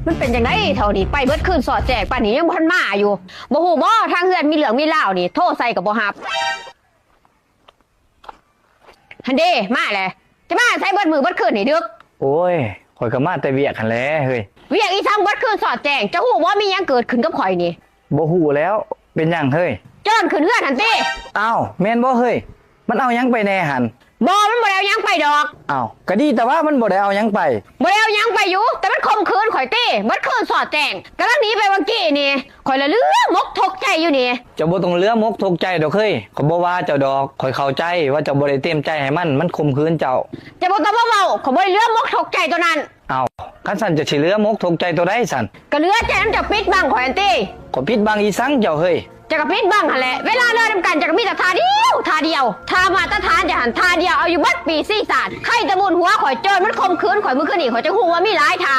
มันเป็นจังไดเท่านี้ไปเบิดคืนสอดแจกป่านนี้ยังบ่ทันมาอยู่บ่ฮู้บ่ทางเฮือนมีเหลืองมีเหล้านี่โทรใส่ก็บ่รับหันเด้มาแหละจะมาใส่เบิดมือเบิดคืนนี่ดึกโอ้ยข่อยก็มาแต่เวียกหันแหล้วเฮ้ยเวียกอีทั้งเบิดคืนสอดแจงจะฮู้บ่มีหยังเกิดขึ้นกับข่อยนี่บ่ฮู้แล้วเป็นหยังเฮ้ยเจิ้นขึ้นเฮือนหันติอ้าวแม่นบ่เฮ้ยมันเอาหยังไปแน่หันบ่มันบ่ได้เอาหยังไปดอกอ้าวก็ดีแต่ว่ามันบ่ได้เอาหยังไปบ่ได้เอาหยังไปอยู่แต่มันข่มขืนข่อยติเบิดคืนสอดแจงกำลังหนีไปเมื่อกี้นี่ข่อยละเลือมกทกใจอยู่นี่เจ้าบ่ต้องเลือมกทุกใจดอกเฮ้ยข่อยบ่ว่าเจ้าดอกข่อยเข้าใจว่าเจ้าบ่ได้เต็มใจให้มันข่มขืนเจ้าจะบ่ต้องมาเว้าข่อยบ่ได้เลือมกทกใจตัวนั้นอ้าวคันสั่นจะสิเลือมกทุกใจตัวใดสั่นก็เหลือใจนั้นจะปิดบังข่อยอันติข่อยปิดบังอีสังเจ้าเฮ้ยจะกระพริบบ้างหั่นแหละเวลาเลิกทำกันจะกระพริบแต่ทาเดียวทามาตรฐานจะหันทาเดียวเอาอยู่บัดปีซี่ศาสตร์ใครตะมุนหัวข่อยโจรมันคมคืนข่อยมือขึ้นอีกข่อยจะหูว่ามีหลายทา